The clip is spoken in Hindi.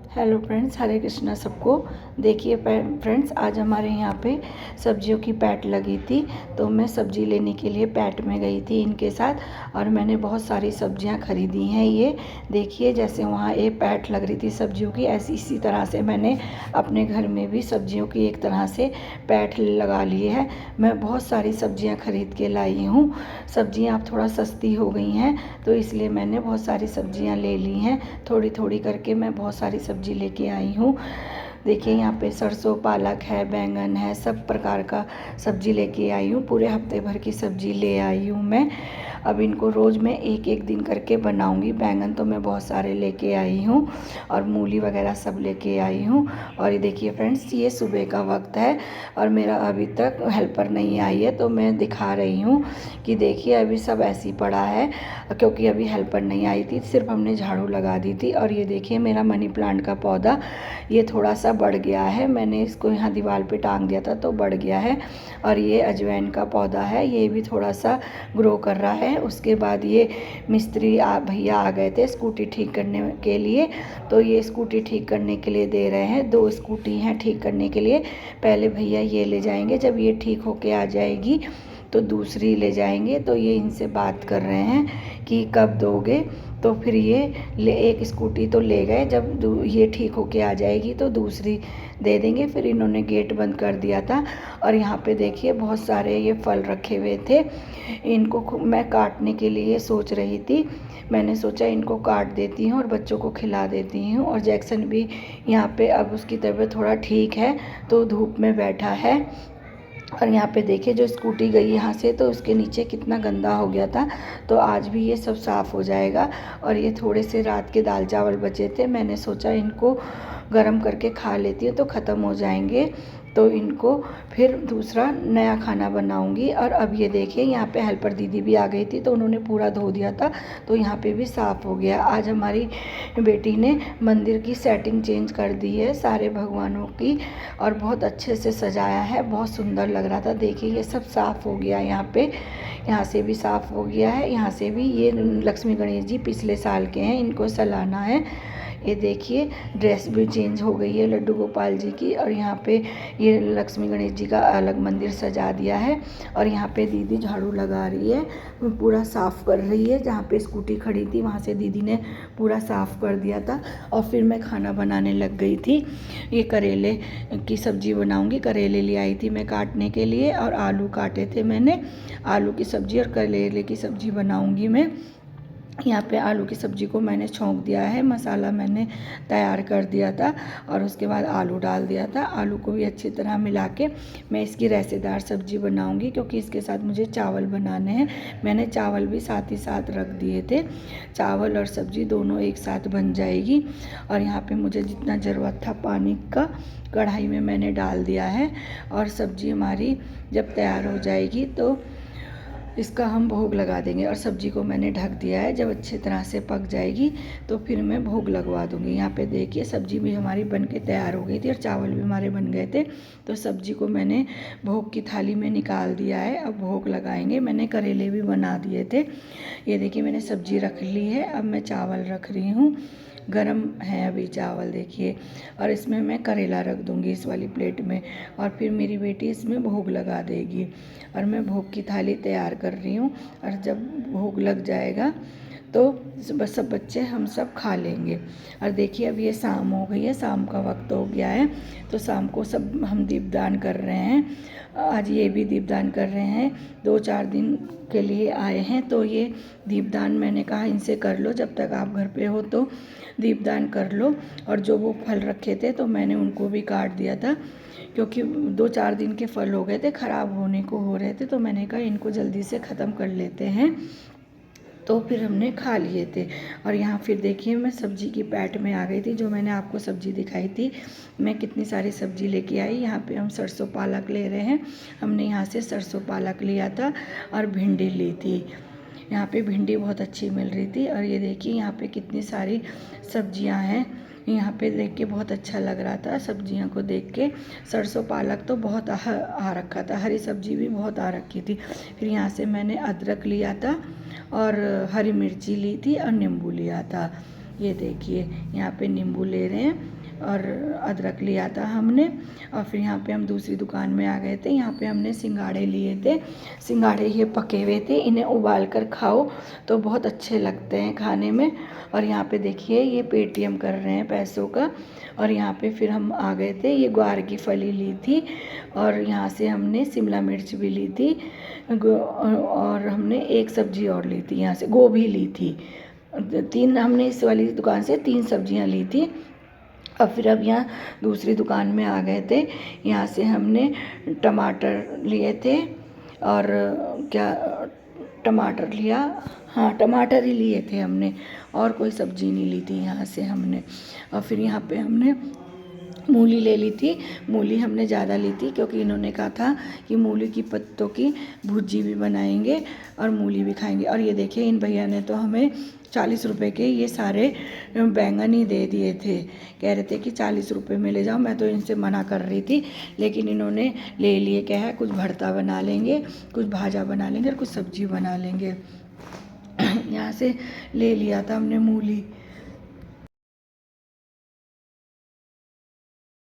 हेलो फ्रेंड्स, हरे कृष्णा सबको। देखिए फ्रेंड्स, आज हमारे यहाँ पे सब्जियों की पैट लगी थी, तो मैं सब्ज़ी लेने के लिए पैट में गई थी इनके साथ और मैंने बहुत सारी सब्जियाँ ख़रीदी हैं। ये देखिए, जैसे वहाँ एक पैट लग रही थी सब्जियों की, ऐसी इसी तरह से मैंने अपने घर में भी सब्जियों की एक तरह से पैट लगा ली है। मैं बहुत सारी सब्जियाँ ख़रीद के लाई हूँ। सब्जियाँ अब थोड़ा सस्ती हो गई हैं, तो इसलिए मैंने बहुत सारी सब्जियाँ ले ली हैं। थोड़ी थोड़ी करके मैं बहुत सारी सब्ज़ी लेके आई हूँ। देखिए, यहाँ पे सरसों, पालक है, बैंगन है, सब प्रकार का सब्ज़ी लेके आई हूँ। पूरे हफ्ते भर की सब्ज़ी ले आई हूँ मैं। अब इनको रोज़ मैं एक एक दिन करके बनाऊँगी। बैंगन तो मैं बहुत सारे लेके आई हूँ और मूली वगैरह सब लेके आई हूँ। और ये देखिए फ्रेंड्स, ये सुबह का वक्त है और मेरा अभी तक हेल्पर नहीं आई है, तो मैं दिखा रही हूँ कि देखिए अभी सब ऐसे ही पड़ा है, क्योंकि अभी हेल्पर नहीं आई थी, सिर्फ हमने झाड़ू लगा दी थी। और ये देखिए, मेरा मनी प्लांट का पौधा ये थोड़ा सा बढ़ गया है। मैंने इसको यहाँ दीवार पे टांग दिया था तो बढ़ गया है। और ये अजवाइन का पौधा है, ये भी थोड़ा सा ग्रो कर रहा है। उसके बाद ये मिस्त्री भैया आ गए थे स्कूटी ठीक करने के लिए, तो ये स्कूटी ठीक करने के लिए दे रहे हैं। 2 स्कूटी हैं ठीक करने के लिए। पहले भैया ये ले जाएंगे, जब ये ठीक होके आ जाएगी तो दूसरी ले जाएंगे। तो ये इनसे बात कर रहे हैं कि कब दोगे, तो फिर ये एक स्कूटी तो ले गए, जब ये ठीक होके आ जाएगी तो दूसरी दे देंगे। फिर इन्होंने गेट बंद कर दिया था। और यहाँ पे देखिए, बहुत सारे ये फल रखे हुए थे। इनको मैं काटने के लिए सोच रही थी। मैंने सोचा इनको काट देती हूँ और बच्चों को खिला देती हूँ। और जैक्सन भी यहाँ पे अब उसकी तबीयत थोड़ा ठीक है, तो धूप में बैठा है। और यहाँ पे देखिए, जो स्कूटी गई यहाँ से, तो उसके नीचे कितना गंदा हो गया था, तो आज भी ये सब साफ़ हो जाएगा। और ये थोड़े से रात के दाल चावल बचे थे, मैंने सोचा इनको गरम करके खा लेती हूँ तो ख़त्म हो जाएंगे, तो इनको फिर दूसरा नया खाना बनाऊंगी। और अब ये देखिए, यहाँ पे हेल्पर दीदी भी आ गई थी, तो उन्होंने पूरा धो दिया था, तो यहाँ पे भी साफ़ हो गया। आज हमारी बेटी ने मंदिर की सेटिंग चेंज कर दी है सारे भगवानों की, और बहुत अच्छे से सजाया है, बहुत सुंदर लग रहा था। देखिए, ये सब साफ़ हो गया यहाँ पे, यहाँ से भी साफ़ हो गया है, यहाँ से भी। ये लक्ष्मी गणेश जी पिछले साल के हैं, इनको सलाना है। ये देखिए, ड्रेस भी चेंज हो गई है लड्डू गोपाल जी की। और यहाँ पे ये लक्ष्मी गणेश जी का अलग मंदिर सजा दिया है। और यहाँ पे दीदी झाड़ू लगा रही है, पूरा साफ़ कर रही है। जहाँ पे स्कूटी खड़ी थी वहाँ से दीदी ने पूरा साफ़ कर दिया था। और फिर मैं खाना बनाने लग गई थी। ये करेले की सब्ज़ी बनाऊंगी। करेले ले आई थी मैं काटने के लिए, और आलू काटे थे मैंने। आलू की सब्ज़ी और करेले की सब्ज़ी बनाऊंगी मैं। यहाँ पे आलू की सब्ज़ी को मैंने छौंक दिया है, मसाला मैंने तैयार कर दिया था और उसके बाद आलू डाल दिया था। आलू को भी अच्छी तरह मिला के मैं इसकी रेशेदार सब्ज़ी बनाऊंगी, क्योंकि इसके साथ मुझे चावल बनाने हैं। मैंने चावल भी साथ ही साथ रख दिए थे, चावल और सब्ज़ी दोनों एक साथ बन जाएगी। और यहाँ पे मुझे जितना ज़रूरत था पानी का, कढ़ाई में मैंने डाल दिया है। और सब्ज़ी हमारी जब तैयार हो जाएगी तो इसका हम भोग लगा देंगे। और सब्ज़ी को मैंने ढक दिया है, जब अच्छी तरह से पक जाएगी तो फिर मैं भोग लगवा दूँगी। यहाँ पे देखिए, सब्ज़ी भी हमारी बन के तैयार हो गई थी और चावल भी हमारे बन गए थे। तो सब्ज़ी को मैंने भोग की थाली में निकाल दिया है, अब भोग लगाएंगे। मैंने करेले भी बना दिए थे। ये देखिए, मैंने सब्ज़ी रख ली है, अब मैं चावल रख रही हूँ। गरम है अभी चावल देखिए, और इसमें मैं करेला रख दूँगी इस वाली प्लेट में। और फिर मेरी बेटी इसमें भोग लगा देगी। और मैं भोग की थाली तैयार कर रही हूँ, और जब भोग लग जाएगा तो बस सब बच्चे हम सब खा लेंगे। और देखिए, अब ये शाम हो गई है, शाम का वक्त हो गया है, तो शाम को सब हम दीपदान कर रहे हैं। आज ये भी दीपदान कर रहे हैं, 2-4 दिन के लिए आए हैं, तो ये दीपदान मैंने कहा इनसे कर लो, जब तक आप घर पे हो तो दीपदान कर लो। और जो वो फल रखे थे तो मैंने उनको भी काट दिया था, क्योंकि 2-4 दिन के फल हो गए थे, ख़राब होने को हो रहे थे, तो मैंने कहा इनको जल्दी से ख़त्म कर लेते हैं, तो फिर हमने खा लिए थे। और यहाँ फिर देखिए, मैं सब्ज़ी की पैट में आ गई थी, जो मैंने आपको सब्ज़ी दिखाई थी। मैं कितनी सारी सब्ज़ी लेके आई। यहाँ पे हम सरसों पालक ले रहे हैं, हमने यहाँ से सरसों पालक लिया था। और भिंडी ली थी, यहाँ पे भिंडी बहुत अच्छी मिल रही थी। और ये देखिए, यहाँ पे कितनी सारी सब्जियाँ हैं। यहाँ पे देख के बहुत अच्छा लग रहा था सब्जियों को देख के। सरसों पालक तो बहुत आ रखा था, हरी सब्जी भी बहुत आ रखी थी। फिर यहाँ से मैंने अदरक लिया था और हरी मिर्ची ली थी और नींबू लिया था। ये देखिए, यहाँ पे नींबू ले रहे हैं। और अदरक लिया था हमने। और फिर यहाँ पे हम दूसरी दुकान में आ गए थे। यहाँ पे हमने सिंघाड़े लिए थे। सिंघाड़े ये पके हुए थे, इन्हें उबाल कर खाओ तो बहुत अच्छे लगते हैं खाने में। और यहाँ पे देखिए ये पेटीएम कर रहे हैं पैसों का। और यहाँ पे फिर हम आ गए थे, ये ग्वार की फली ली थी और यहाँ से हमने शिमला मिर्च भी ली थी और हमने एक सब्जी और ली थी, यहाँ से गोभी ली थी। 3 हमने इस वाली दुकान से 3 सब्जियाँ ली थी। और फिर अब यहाँ दूसरी दुकान में आ गए थे। यहाँ से हमने टमाटर लिए थे और क्या टमाटर लिया, हाँ टमाटर ही लिए थे हमने, और कोई सब्ज़ी नहीं ली थी यहाँ से हमने। और फिर यहाँ पे हमने मूली ले ली थी। मूली हमने ज़्यादा ली थी क्योंकि इन्होंने कहा था कि मूली की पत्तों की भुर्जी भी बनाएंगे और मूली भी खाएंगे। और ये देखिए इन भैया ने तो हमें 40 रुपए के ये सारे बैंगन ही दे दिए थे। कह रहे थे कि 40 रुपए में ले जाओ। मैं तो इनसे मना कर रही थी, लेकिन इन्होंने ले लिए। क्या है, कुछ भरता बना लेंगे, कुछ भाजा बना लेंगे और कुछ सब्जी बना लेंगे। यहाँ से ले लिया था हमने मूली।